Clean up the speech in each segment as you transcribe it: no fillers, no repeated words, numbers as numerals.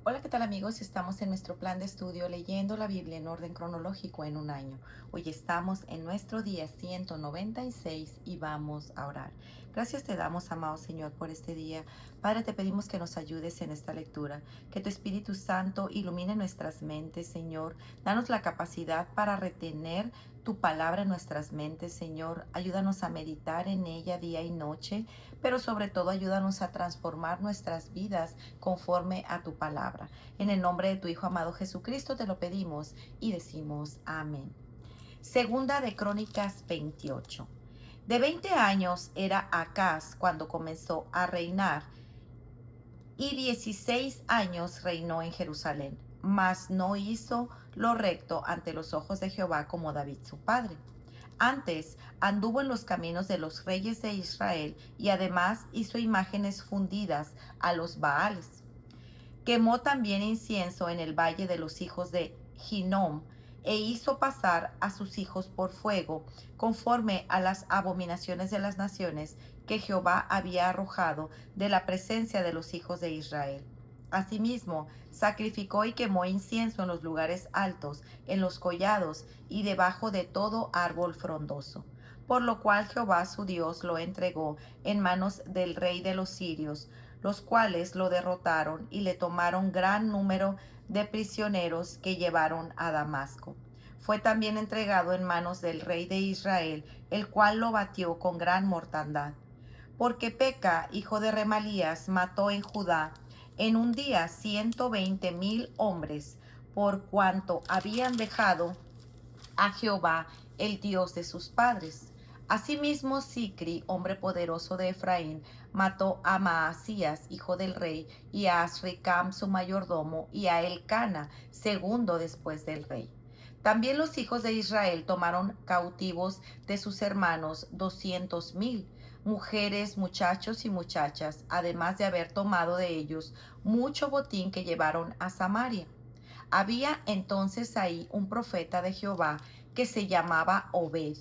Hola, ¿qué tal amigos? Estamos en nuestro plan de estudio leyendo la Biblia en orden cronológico en un año. Hoy estamos en nuestro día 196 y vamos a orar. Gracias te damos, amado Señor, por este día. Padre, te pedimos que nos ayudes en esta lectura, que tu Espíritu Santo ilumine nuestras mentes, Señor. Danos la capacidad para retener tu palabra en nuestras mentes, Señor. Ayúdanos a meditar en ella día y noche, pero sobre todo ayúdanos a transformar nuestras vidas conforme a tu palabra. En el nombre de tu Hijo amado Jesucristo te lo pedimos y decimos amén. Segunda de Crónicas 28. De 20 años era Acaz cuando comenzó a reinar y 16 años reinó en Jerusalén, mas no hizo lo recto ante los ojos de Jehová como David su padre. Antes anduvo en los caminos de los reyes de Israel y además hizo imágenes fundidas a los Baales. Quemó también incienso en el valle de los hijos de Hinnom, e hizo pasar a sus hijos por fuego, conforme a las abominaciones de las naciones que Jehová había arrojado de la presencia de los hijos de Israel. Asimismo, sacrificó y quemó incienso en los lugares altos, en los collados y debajo de todo árbol frondoso. Por lo cual Jehová su Dios lo entregó en manos del rey de los sirios, los cuales lo derrotaron y le tomaron gran número de prisioneros que llevaron a Damasco. Fue también entregado en manos del rey de Israel, el cual lo batió con gran mortandad. Porque Peca, hijo de Remalías, mató en Judá en un día 120,000 hombres, por cuanto habían dejado a Jehová, el Dios de sus padres. Asimismo, Sicri, hombre poderoso de Efraín, mató a Maasías, hijo del rey, y a Asricam, su mayordomo, y a Elcana, segundo después del rey. También los hijos de Israel tomaron cautivos de sus hermanos 200,000, mujeres, muchachos y muchachas, además de haber tomado de ellos mucho botín que llevaron a Samaria. Había entonces ahí un profeta de Jehová que se llamaba Obed,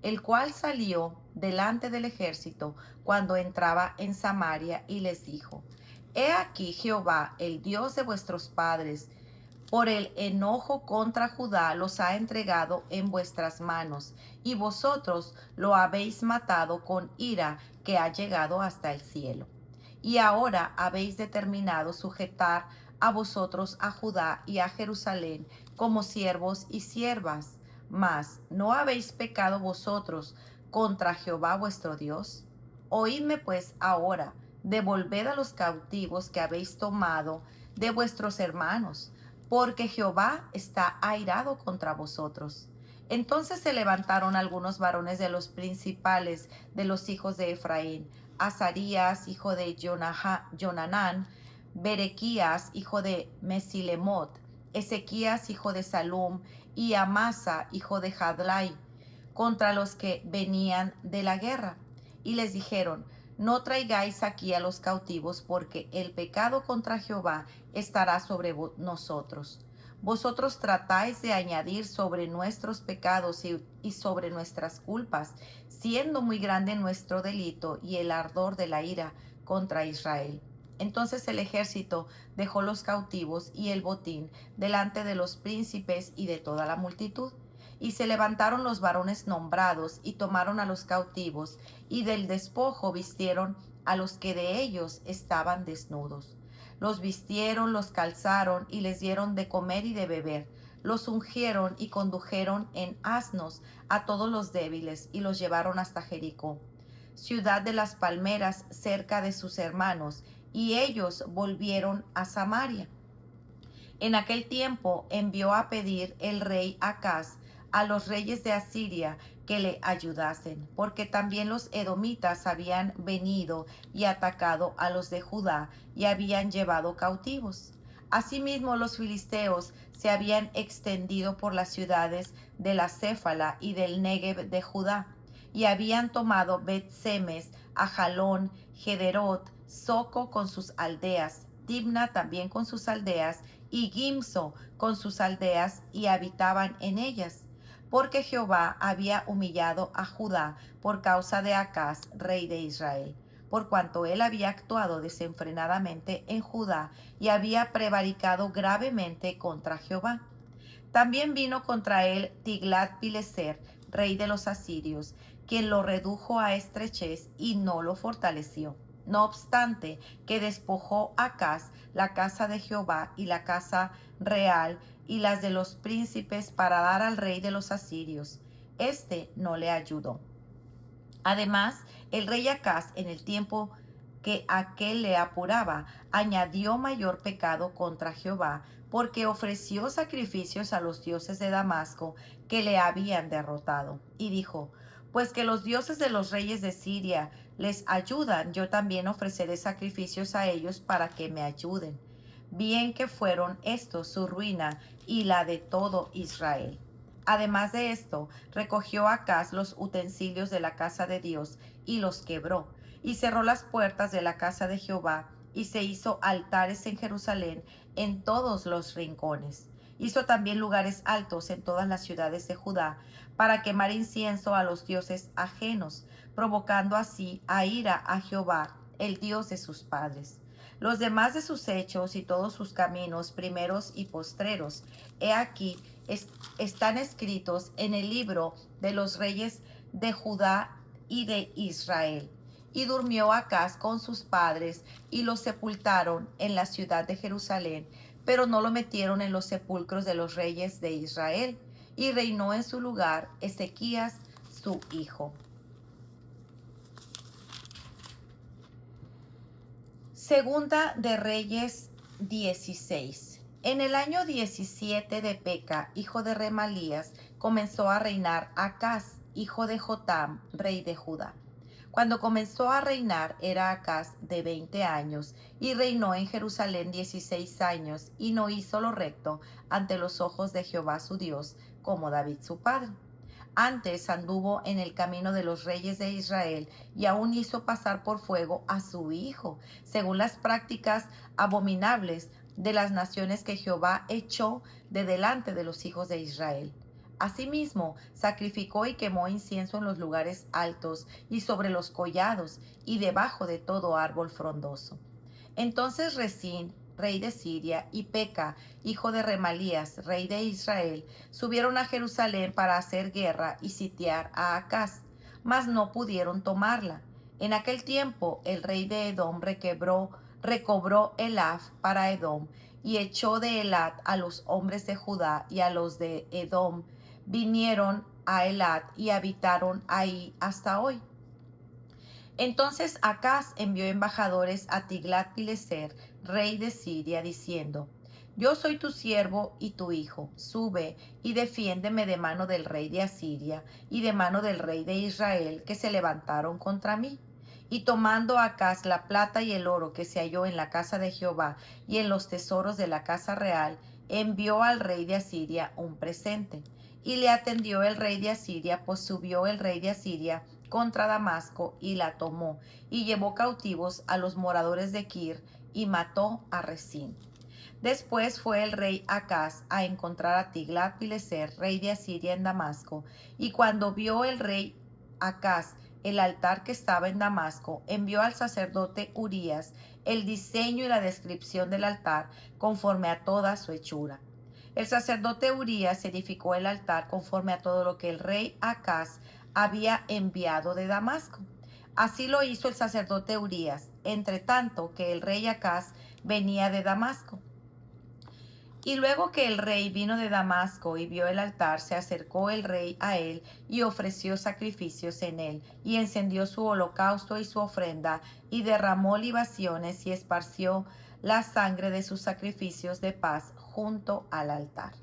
el cual salió delante del ejército cuando entraba en Samaria y les dijo: He aquí Jehová, el Dios de vuestros padres, por el enojo contra Judá los ha entregado en vuestras manos, y vosotros lo habéis matado con ira que ha llegado hasta el cielo. Y ahora habéis determinado sujetar a vosotros a Judá y a Jerusalén como siervos y siervas. Mas, ¿no habéis pecado vosotros contra Jehová vuestro Dios? Oídme pues ahora, devolved a los cautivos que habéis tomado de vuestros hermanos, porque Jehová está airado contra vosotros. Entonces se levantaron algunos varones de los principales de los hijos de Efraín: Azarías, hijo de Jonanán; Berequías, hijo de Mesilemot; Ezequías, hijo de Salum; y Amasa, hijo de Jadlai, contra los que venían de la guerra. Y les dijeron: No traigáis aquí a los cautivos, porque el pecado contra Jehová estará sobre nosotros. Vosotros tratáis de añadir sobre nuestros pecados y sobre nuestras culpas, siendo muy grande nuestro delito y el ardor de la ira contra Israel. Entonces el ejército dejó los cautivos y el botín delante de los príncipes y de toda la multitud. Y se levantaron los varones nombrados y tomaron a los cautivos, y del despojo vistieron a los que de ellos estaban desnudos. Los vistieron, los calzaron y les dieron de comer y de beber. Los ungieron y condujeron en asnos a todos los débiles y los llevaron hasta Jericó, ciudad de las palmeras, cerca de sus hermanos, y ellos volvieron a Samaria. En aquel tiempo envió a pedir el rey Acaz a los reyes de Asiria que le ayudasen, porque también los edomitas habían venido y atacado a los de Judá y habían llevado cautivos. Asimismo, los filisteos se habían extendido por las ciudades de la Céfala y del Negev de Judá, y habían tomado Bet-Semes, Ajalón, Gederot, Soco con sus aldeas, Timna también con sus aldeas, y Gimso con sus aldeas, y habitaban en ellas, porque Jehová había humillado a Judá por causa de Acaz, rey de Israel, por cuanto él había actuado desenfrenadamente en Judá y había prevaricado gravemente contra Jehová. También vino contra él Tiglat-Pileser, rey de los asirios, quien lo redujo a estrechez y no lo fortaleció. No obstante, que despojó Acaz la casa de Jehová y la casa real y las de los príncipes para dar al rey de los asirios. Este no le ayudó. Además, el rey Acaz, en el tiempo que aquel le apuraba, añadió mayor pecado contra Jehová, porque ofreció sacrificios a los dioses de Damasco que le habían derrotado. Y dijo: pues que los dioses de los reyes de Siria les ayudan, yo también ofreceré sacrificios a ellos para que me ayuden. Bien que fueron estos su ruina y la de todo Israel. Además de esto, recogió Acaz los utensilios de la casa de Dios y los quebró, y cerró las puertas de la casa de Jehová, y se hizo altares en Jerusalén en todos los rincones. Hizo también lugares altos en todas las ciudades de Judá, para quemar incienso a los dioses ajenos, provocando así a ira a Jehová, el Dios de sus padres. Los demás de sus hechos y todos sus caminos, primeros y postreros, he aquí, están escritos en el libro de los reyes de Judá y de Israel. Y durmió Acaz con sus padres, y lo sepultaron en la ciudad de Jerusalén, pero no lo metieron en los sepulcros de los reyes de Israel. Y reinó en su lugar Ezequías, su hijo. Segunda de Reyes 16. En el año 17 de Peca, hijo de Remalías, comenzó a reinar Acaz, hijo de Jotam, rey de Judá. Cuando comenzó a reinar era Acaz de 20 años, y reinó en Jerusalén 16 años, y no hizo lo recto ante los ojos de Jehová su Dios, como David su padre. Antes anduvo en el camino de los reyes de Israel, y aún hizo pasar por fuego a su hijo, según las prácticas abominables de las naciones que Jehová echó de delante de los hijos de Israel. Asimismo, sacrificó y quemó incienso en los lugares altos y sobre los collados y debajo de todo árbol frondoso. Entonces Resín, rey de Siria, y Peca, hijo de Remalías, rey de Israel, subieron a Jerusalén para hacer guerra y sitiar a Acaz, mas no pudieron tomarla. En aquel tiempo el rey de Edom recobró Elaf para Edom, y echó de Elat a los hombres de Judá, y a los de Edom vinieron a Elat y habitaron ahí hasta hoy. Entonces Acaz envió embajadores a Tiglat-Pileser, rey de Siria, diciendo: yo soy tu siervo y tu hijo, sube y defiéndeme de mano del rey de Asiria y de mano del rey de Israel, que se levantaron contra mí. Y tomando Acaz la plata y el oro que se halló en la casa de Jehová y en los tesoros de la casa real, envió al rey de Asiria un presente. Y le atendió el rey de Asiria, pues subió el rey de Asiria contra Damasco y la tomó, y llevó cautivos a los moradores de Kir, y mató a Resín. Después fue el rey Acaz a encontrar a Tiglat-Pileser, rey de Asiria, en Damasco, y cuando vio el rey Acaz el altar que estaba en Damasco, envió al sacerdote Urías el diseño y la descripción del altar conforme a toda su hechura. El sacerdote Urías edificó el altar conforme a todo lo que el rey Acaz había enviado de Damasco. Así lo hizo el sacerdote Urías, entre tanto que el rey Acaz venía de Damasco. Y luego que el rey vino de Damasco y vio el altar, se acercó el rey a él y ofreció sacrificios en él, y encendió su holocausto y su ofrenda, y derramó libaciones y esparció la sangre de sus sacrificios de paz junto al altar.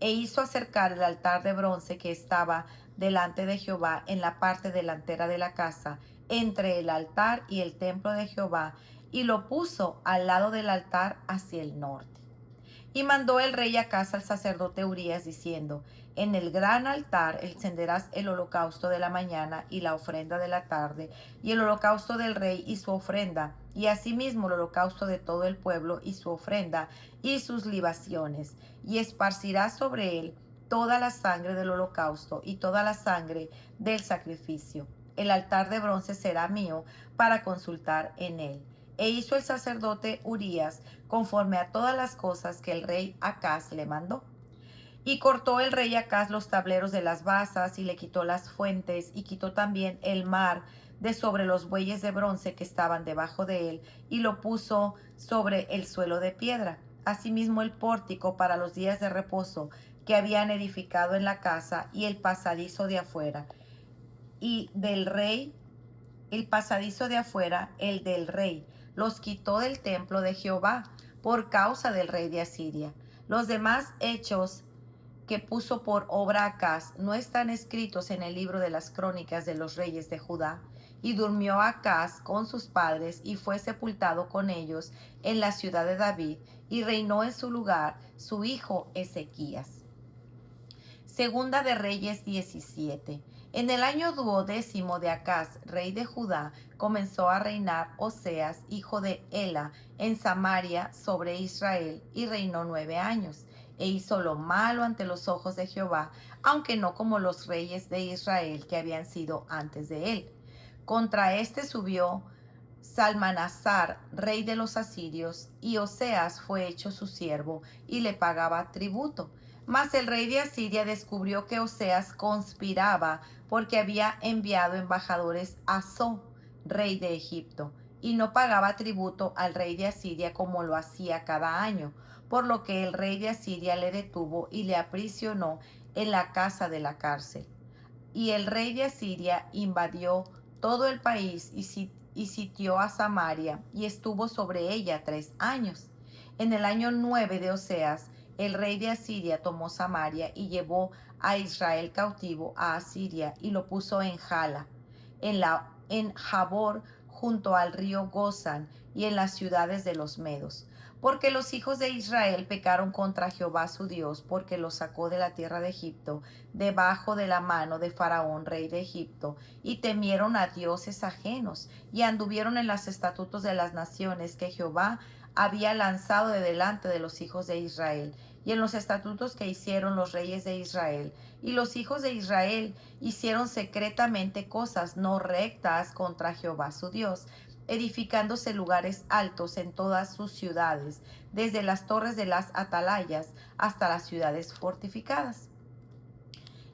E hizo acercar el altar de bronce que estaba delante de Jehová en la parte delantera de la casa, entre el altar y el templo de Jehová, y lo puso al lado del altar hacia el norte. Y mandó el rey Acaz al sacerdote Urías, diciendo: en el gran altar encenderás el holocausto de la mañana y la ofrenda de la tarde, y el holocausto del rey y su ofrenda, y asimismo el holocausto de todo el pueblo y su ofrenda, y sus libaciones, y esparcirás sobre él toda la sangre del holocausto y toda la sangre del sacrificio. el altar de bronce será mío para consultar en él. E hizo el sacerdote Urías conforme a todas las cosas que el rey Acaz le mandó. Y cortó el rey Acaz los tableros de las basas, y le quitó las fuentes, y quitó también el mar de sobre los bueyes de bronce que estaban debajo de él, y lo puso sobre el suelo de piedra. Asimismo el pórtico para los días de reposo que habían edificado en la casa, y el pasadizo de afuera, y del rey, el pasadizo de afuera, el del rey, los quitó del templo de Jehová por causa del rey de Asiria. Los demás hechos que puso por obra Acaz no están escritos en el libro de las crónicas de los reyes de Judá. Y durmió Acaz con sus padres y fue sepultado con ellos en la ciudad de David, y reinó en su lugar su hijo Ezequías. Segunda de Reyes 17. En el año 12º de Acaz, rey de Judá, comenzó a reinar Oseas, hijo de Ela, en Samaria sobre Israel, y reinó 9 años. E hizo lo malo ante los ojos de Jehová, aunque no como los reyes de Israel que habían sido antes de él. Contra este subió Salmanasar, rey de los asirios, y Oseas fue hecho su siervo, y le pagaba tributo. Mas el rey de Asiria descubrió que Oseas conspiraba, porque había enviado embajadores a So, rey de Egipto, y no pagaba tributo al rey de Asiria como lo hacía cada año, por lo que el rey de Asiria le detuvo y le aprisionó en la casa de la cárcel. Y el rey de Asiria invadió todo el país y sitió a Samaria, y estuvo sobre ella 3 años. En el año 9 de Oseas, el rey de Asiria tomó Samaria y llevó a Israel cautivo a Asiria, y lo puso en Jala, en Jabor, junto al río Gozán, y en las ciudades de los medos. Porque los hijos de Israel pecaron contra Jehová su Dios, porque los sacó de la tierra de Egipto, debajo de la mano de Faraón, rey de Egipto, y temieron a dioses ajenos, y anduvieron en los estatutos de las naciones que Jehová había lanzado de delante de los hijos de Israel, y en los estatutos que hicieron los reyes de Israel. Y los hijos de Israel hicieron secretamente cosas no rectas contra Jehová su Dios, edificándose lugares altos en todas sus ciudades, desde las torres de las atalayas hasta las ciudades fortificadas.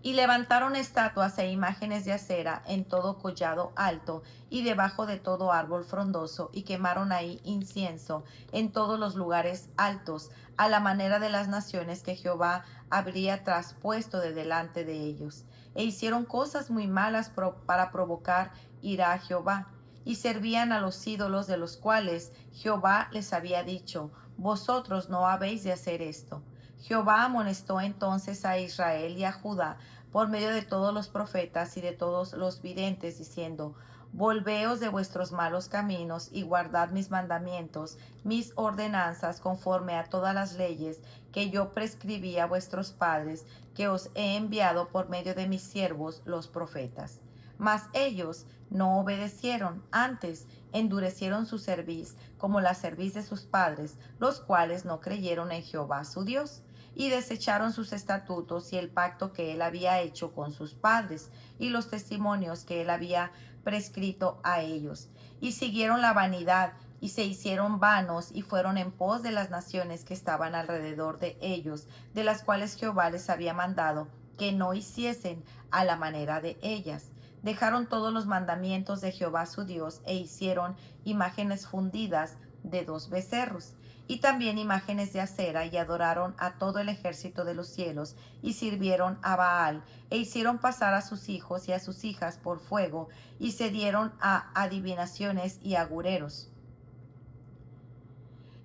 Y levantaron estatuas e imágenes de acera en todo collado alto y debajo de todo árbol frondoso, y quemaron ahí incienso en todos los lugares altos, a la manera de las naciones que Jehová habría traspuesto de delante de ellos. E hicieron cosas muy malas para provocar ira a Jehová, y servían a los ídolos, de los cuales Jehová les había dicho: vosotros no habéis de hacer esto. Jehová amonestó entonces a Israel y a Judá por medio de todos los profetas y de todos los videntes, diciendo: volveos de vuestros malos caminos y guardad mis mandamientos, mis ordenanzas, conforme a todas las leyes que yo prescribí a vuestros padres, que os he enviado por medio de mis siervos los profetas. Mas ellos no obedecieron, antes endurecieron su cerviz, como la cerviz de sus padres, los cuales no creyeron en Jehová su Dios, y desecharon sus estatutos y el pacto que él había hecho con sus padres, y los testimonios que él había prescrito a ellos, y siguieron la vanidad, y se hicieron vanos, y fueron en pos de las naciones que estaban alrededor de ellos, de las cuales Jehová les había mandado que no hiciesen a la manera de ellas. Dejaron todos los mandamientos de Jehová su Dios, e hicieron imágenes fundidas de 2 becerros, y también imágenes de acera, y adoraron a todo el ejército de los cielos, y sirvieron a Baal, e hicieron pasar a sus hijos y a sus hijas por fuego, y se dieron a adivinaciones y agureros,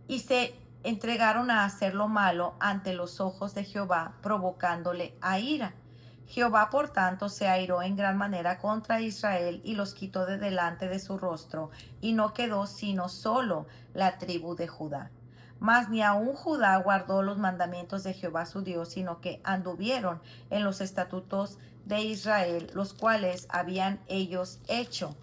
y se entregaron a hacer lo malo ante los ojos de Jehová, provocándole a ira. Jehová, por tanto, se airó en gran manera contra Israel, y los quitó de delante de su rostro, y no quedó sino solo la tribu de Judá. Mas ni aun Judá guardó los mandamientos de Jehová su Dios, sino que anduvieron en los estatutos de Israel, los cuales habían ellos hecho.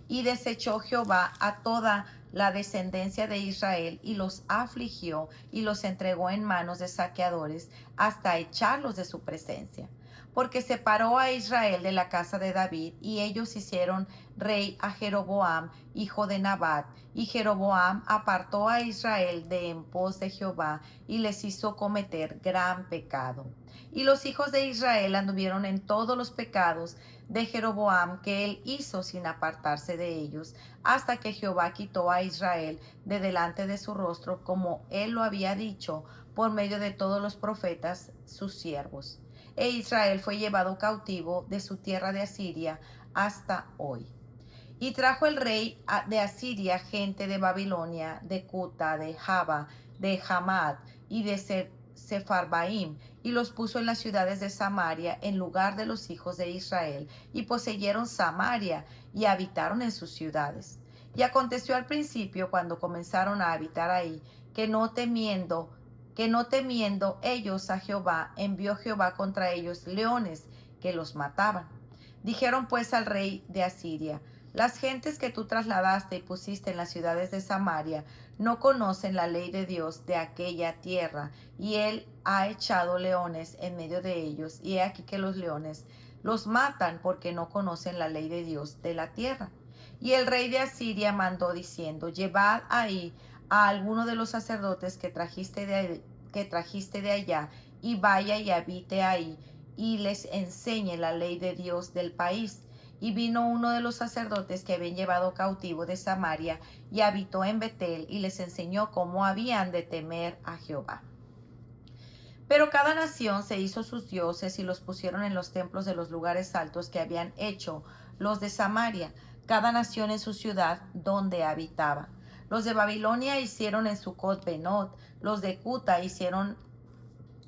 Y desechó Jehová a toda la descendencia de Israel, y los afligió, y los entregó en manos de saqueadores, hasta echarlos de su presencia. porque separó a Israel de la casa de David, y ellos hicieron rey a Jeroboam, hijo de Nabat. Y Jeroboam apartó a Israel de en pos de Jehová, y les hizo cometer gran pecado. Y los hijos de Israel anduvieron en todos los pecados de Jeroboam que él hizo sin apartarse de ellos, hasta que Jehová quitó a Israel de delante de su rostro, como él lo había dicho por medio de todos los profetas, sus siervos. E Israel fue llevado cautivo de su tierra de Asiria hasta hoy. Y trajo el rey de Asiria gente de Babilonia, de Cuta, de Java, de Hamad y de Sefarbaim, y los puso en las ciudades de Samaria en lugar de los hijos de Israel, y poseyeron Samaria y habitaron en sus ciudades. Y aconteció al principio, cuando comenzaron a habitar ahí, que no temiendo ellos a Jehová, envió Jehová contra ellos leones que los mataban. Dijeron pues al rey de Asiria: las gentes que tú trasladaste y pusiste en las ciudades de Samaria no conocen la ley de Dios de aquella tierra, y él ha echado leones en medio de ellos, y he aquí que los leones los matan porque no conocen la ley de Dios de la tierra. Y el rey de Asiria mandó diciendo: llevad ahí a alguno de los sacerdotes que trajiste de allá, y vaya y habite ahí, y les enseñe la ley de Dios del país. Y vino uno de los sacerdotes que habían llevado cautivo de Samaria, y habitó en Betel, y les enseñó cómo habían de temer a Jehová. Pero cada nación se hizo sus dioses, y los pusieron en los templos de los lugares altos que habían hecho los de Samaria, cada nación en su ciudad donde habitaba. Los de Babilonia hicieron en Sucot Benot, los de Cuta hicieron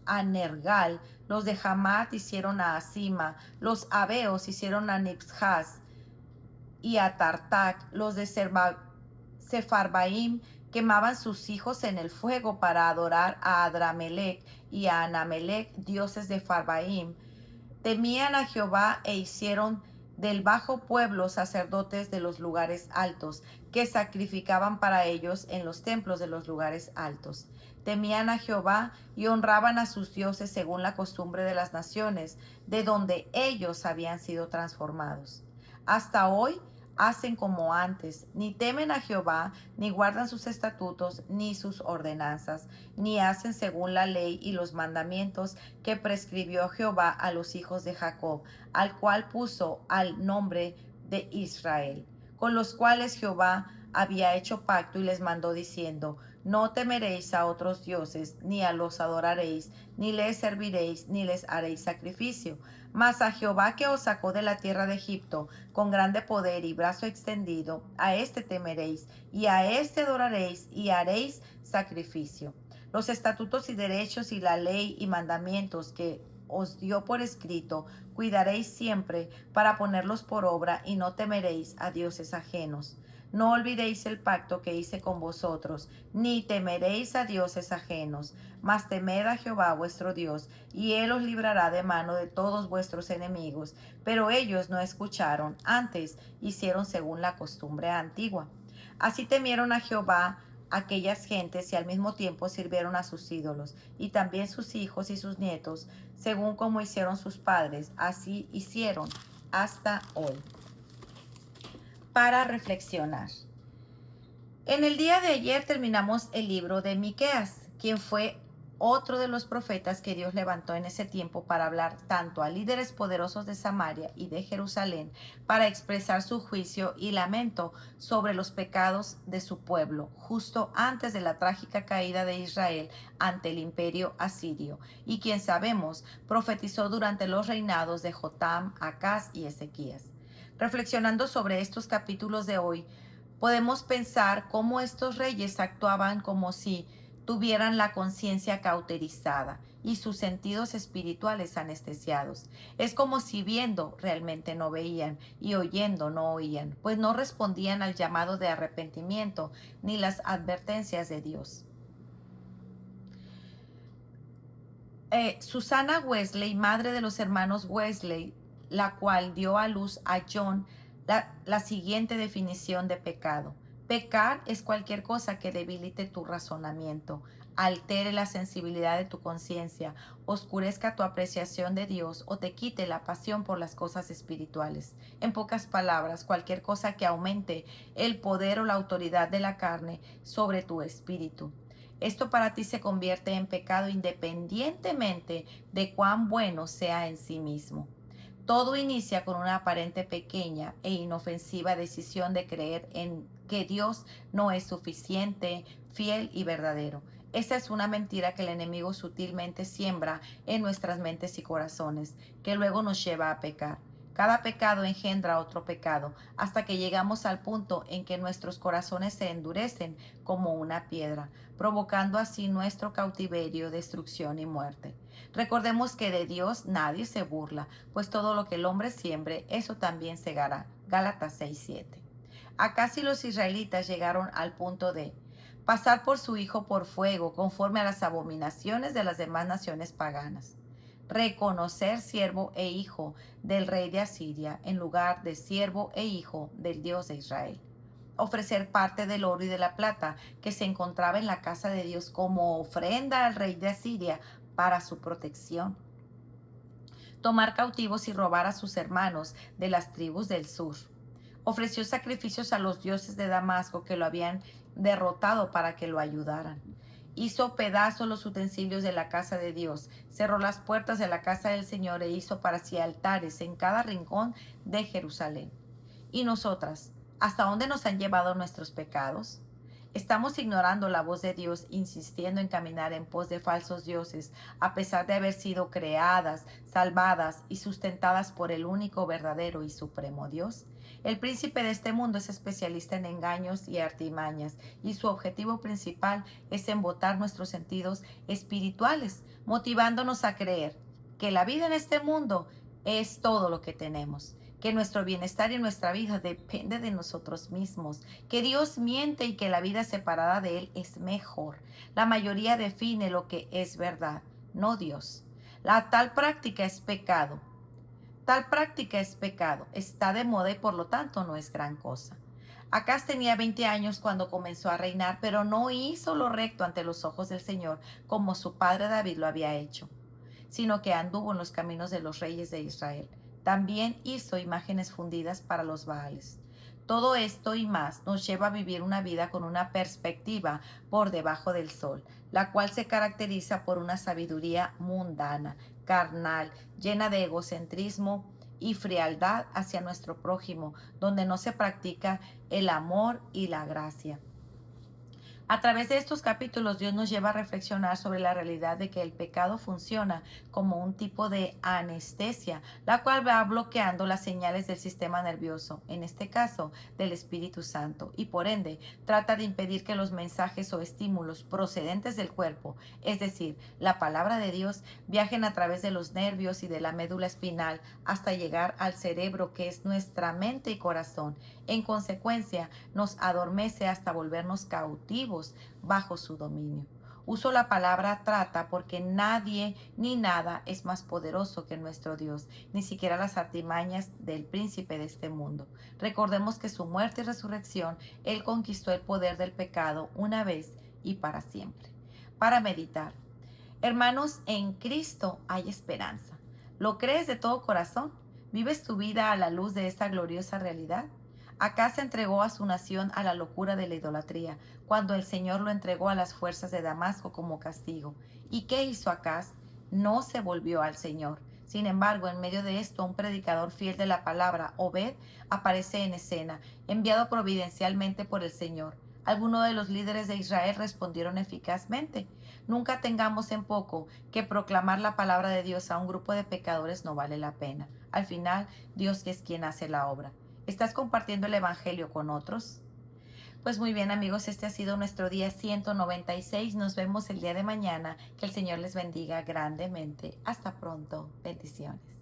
a Nergal, los de Hamat hicieron a Asima, los Abeos hicieron a Nibhaz y a Tartac, los de Sefarbaim quemaban sus hijos en el fuego para adorar a Adramelech y a Anamelech, dioses de Farbaim. Temían a Jehová e hicieron del bajo pueblo sacerdotes de los lugares altos, que sacrificaban para ellos en los templos de los lugares altos. Temían a Jehová y honraban a sus dioses según la costumbre de las naciones, de donde ellos habían sido transformados. Hasta hoy hacen como antes, ni temen a Jehová, ni guardan sus estatutos, ni sus ordenanzas, ni hacen según la ley y los mandamientos que prescribió Jehová a los hijos de Jacob, al cual puso al nombre de Israel, con los cuales Jehová había hecho pacto y les mandó diciendo: no temeréis a otros dioses, ni a los adoraréis, ni les serviréis, ni les haréis sacrificio. Mas a Jehová, que os sacó de la tierra de Egipto con grande poder y brazo extendido, a éste temeréis, y a éste adoraréis, y haréis sacrificio. Los estatutos y derechos y la ley y mandamientos que os dio por escrito, cuidaréis siempre para ponerlos por obra, y no temeréis a dioses ajenos. No olvidéis el pacto que hice con vosotros, ni temeréis a dioses ajenos, mas temed a Jehová vuestro Dios, y él os librará de mano de todos vuestros enemigos. Pero ellos no escucharon, antes hicieron según la costumbre antigua. Así temieron a Jehová aquellas gentes, y al mismo tiempo sirvieron a sus ídolos, y también sus hijos y sus nietos, según como hicieron sus padres, así hicieron hasta hoy. Para reflexionar. En el día de ayer terminamos el libro de Miqueas, quien fue otro de los profetas que Dios levantó en ese tiempo para hablar tanto a líderes poderosos de Samaria y de Jerusalén, para expresar su juicio y lamento sobre los pecados de su pueblo, justo antes de la trágica caída de Israel ante el imperio asirio, y quien sabemos profetizó durante los reinados de Jotam, Acaz y Ezequías. Reflexionando sobre estos capítulos de hoy, podemos pensar cómo estos reyes actuaban como si tuvieran la conciencia cauterizada y sus sentidos espirituales anestesiados. Es como si viendo realmente no veían y oyendo no oían, pues no respondían al llamado de arrepentimiento ni las advertencias de Dios. Susana Wesley, madre de los hermanos Wesley, la cual dio a luz a John la siguiente definición de pecado. Pecar es cualquier cosa que debilite tu razonamiento, altere la sensibilidad de tu conciencia, oscurezca tu apreciación de Dios o te quite la pasión por las cosas espirituales. En pocas palabras, cualquier cosa que aumente el poder o la autoridad de la carne sobre tu espíritu. Esto para ti se convierte en pecado independientemente de cuán bueno sea en sí mismo. Todo inicia con una aparente pequeña e inofensiva decisión de creer en que Dios no es suficiente, fiel y verdadero. Esa es una mentira que el enemigo sutilmente siembra en nuestras mentes y corazones, que luego nos lleva a pecar. Cada pecado engendra otro pecado, hasta que llegamos al punto en que nuestros corazones se endurecen como una piedra, provocando así nuestro cautiverio, destrucción y muerte. Recordemos que de Dios nadie se burla, pues todo lo que el hombre siembre, eso también segará. Gálatas 6:7. Acá sí los israelitas llegaron al punto de pasar por su hijo por fuego, conforme a las abominaciones de las demás naciones paganas. Reconocer siervo e hijo del rey de Asiria en lugar de siervo e hijo del Dios de Israel. Ofrecer parte del oro y de la plata que se encontraba en la casa de Dios como ofrenda al rey de Asiria para su protección. Tomar cautivos y robar a sus hermanos de las tribus del sur. Ofreció sacrificios a los dioses de Damasco que lo habían derrotado para que lo ayudaran. Hizo pedazos los utensilios de la casa de Dios, cerró las puertas de la casa del Señor e hizo para sí altares en cada rincón de Jerusalén. ¿Y nosotras? ¿Hasta dónde nos han llevado nuestros pecados? Estamos ignorando la voz de Dios, insistiendo en caminar en pos de falsos dioses, a pesar de haber sido creadas, salvadas y sustentadas por el único verdadero y supremo Dios. El príncipe de este mundo es especialista en engaños y artimañas, y su objetivo principal es embotar nuestros sentidos espirituales, motivándonos a creer que la vida en este mundo es todo lo que tenemos, que nuestro bienestar y nuestra vida depende de nosotros mismos, que Dios miente y que la vida separada de Él es mejor. La mayoría define lo que es verdad, no Dios. La tal práctica es pecado. Tal práctica es pecado, está de moda y por lo tanto no es gran cosa. Acaz tenía 20 años cuando comenzó a reinar, pero no hizo lo recto ante los ojos del Señor como su padre David lo había hecho, sino que anduvo en los caminos de los reyes de Israel. También hizo imágenes fundidas para los Baales. Todo esto y más nos lleva a vivir una vida con una perspectiva por debajo del sol, la cual se caracteriza por una sabiduría mundana, carnal, llena de egocentrismo y frialdad hacia nuestro prójimo, donde no se practica el amor y la gracia. A través de estos capítulos, Dios nos lleva a reflexionar sobre la realidad de que el pecado funciona como un tipo de anestesia, la cual va bloqueando las señales del sistema nervioso, en este caso del Espíritu Santo, y por ende trata de impedir que los mensajes o estímulos procedentes del cuerpo, es decir, la palabra de Dios, viajen a través de los nervios y de la médula espinal hasta llegar al cerebro, que es nuestra mente y corazón. En consecuencia, nos adormece hasta volvernos cautivos bajo su dominio. Uso la palabra trata porque nadie ni nada es más poderoso que nuestro Dios, ni siquiera las artimañas del príncipe de este mundo. Recordemos que su muerte y resurrección, Él conquistó el poder del pecado una vez y para siempre. Para meditar. Hermanos, en Cristo hay esperanza. ¿Lo crees de todo corazón? ¿Vives tu vida a la luz de esta gloriosa realidad? Acaz entregó a su nación a la locura de la idolatría, cuando el Señor lo entregó a las fuerzas de Damasco como castigo. ¿Y qué hizo Acaz? No se volvió al Señor. Sin embargo, en medio de esto, un predicador fiel de la palabra, Obed, aparece en escena, enviado providencialmente por el Señor. Algunos de los líderes de Israel respondieron eficazmente: nunca tengamos en poco que proclamar la palabra de Dios a un grupo de pecadores no vale la pena. Al final, Dios es quien hace la obra. ¿Estás compartiendo el Evangelio con otros? Pues muy bien, amigos, este ha sido nuestro día 196. Nos vemos el día de mañana. Que el Señor les bendiga grandemente. Hasta pronto. Bendiciones.